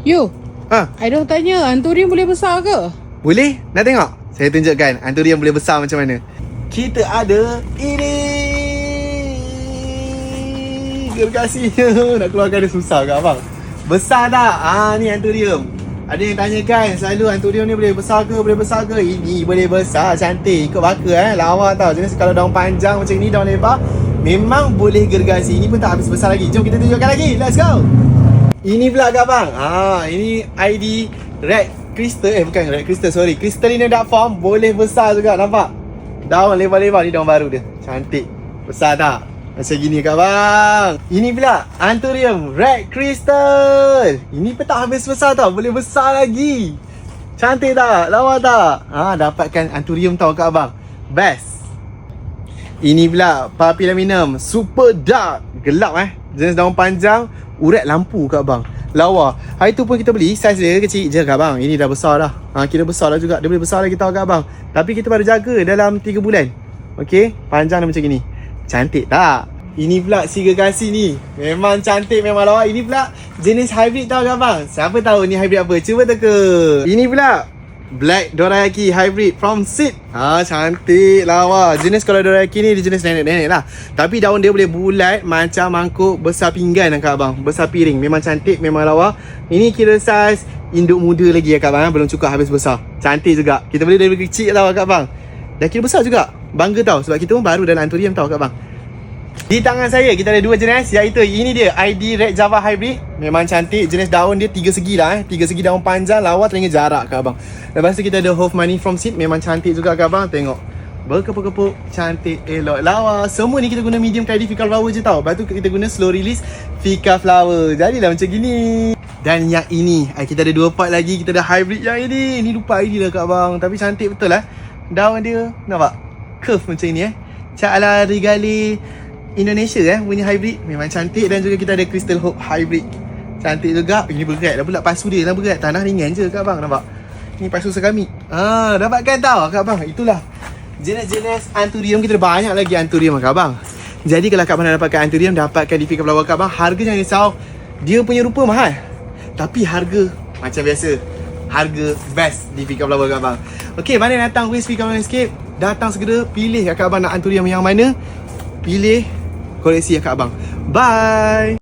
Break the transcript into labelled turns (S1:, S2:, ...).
S1: Yo,
S2: Ha,
S1: I dah tanya, Anthurium boleh besar ke?
S2: boleh? Nak tengok? Saya tunjukkan Anthurium boleh besar macam mana. Kita ada ini. Gergasinya. Nak keluarkan dia susah ke abang? Besar tak? Ni Anthurium. Ada yang tanyakan selalu Anthurium ni boleh besar ke? Boleh besar ke? Ini boleh besar, cantik. Ikut baka lawa tau. Jenis kalau daun panjang macam ni, daun lebar, memang boleh gergasi. Ini pun tak habis besar lagi. Jom kita tunjukkan lagi. Let's go. Ini pula ke abang? Ini ID Red Crystal. Bukan Red Crystal, sorry, Crystalina Dark Form. Boleh besar juga, nampak? Daun lebar-lebar ni, daun baru dia. Cantik. Besar tak? Macam gini ke abang? Ini pula Anthurium Red Crystal. Ini pun tak habis besar tau. Boleh besar lagi. Cantik tak? Lawa tak? Dapatkan Anthurium tau kat abang. Best. Ini pula Papilliminum Super Dark. Gelap jenis daun panjang, urat lampu kat abang. Lawa. Hari tu pun kita beli, saiz dia kecil je kat abang. Ini dah besar dah. Kira besar dah juga. Dia boleh besar lagi tau kat abang. Tapi kita baru jaga dalam 3 bulan. Okey, panjang dia macam gini. Cantik tak? Ini pula si gergasi ni. Memang cantik, memang lawa. Ini pula jenis hybrid tau kat abang. Siapa tahu ni hybrid apa? Cuba teka. Ini pula Black Dorayaki Hybrid from Seed. Cantik, lawa. Jenis kalau Dorayaki ni dia jenis nenek-nenek lah. Tapi daun dia boleh bulat macam mangkuk besar pinggan kat abang. Besar piring. Memang cantik, memang lawa. Ini kira saiz induk muda lagi kat abang. Belum cukup habis besar. Cantik juga. Kita beli dari kecil tau kat abang. Dah kira besar juga. Bangga tau. Sebab kita pun baru dalam Anthurium tau kat abang. Di tangan saya kita ada 2 jenis, iaitu ini dia ID Red Java Hybrid. Memang cantik. Jenis daun dia 3 segi lah 3 segi daun panjang, lawa, telinga jarak kat abang. Lepas tu kita ada Hove Money from Seed. Memang cantik juga kat abang. Tengok, berkepuk-kepuk, cantik, elok, lawa. Semua ni kita guna medium clady Fica flower je tau. Lepas tu kita guna slow release Fica flower. Jadilah macam gini. Dan yang ini kita ada 2 part lagi. Kita ada hybrid yang ini. Ini lupa ID lah kat abang. Tapi cantik betul lah. Daun dia nampak curve macam ni Cak ala Regale Indonesia punya hybrid. Memang cantik. Dan juga kita ada Crystal Hope Hybrid. Cantik juga. Ini berat dah pula. Pasu dia lah berat. Tanah ringan je kat abang. Nampak? Ni pasu seramik. Dapatkan tau kat abang. Itulah jenis-jenis Anthurium. Kita ada banyak lagi Anthurium kat abang. Jadi kalau kat abang nak dapatkan Anthurium, dapatkan di Fica flower kat abang. Harga jangan risau. Dia punya rupa mahal, tapi harga macam biasa. Harga best di Fica flower kat abang. Okay, mana yang datang Wiz Fica Landscape, datang segera. Pilih kat abang nak Anthurium yang mana. Pilih koleksi kat abang. Bye.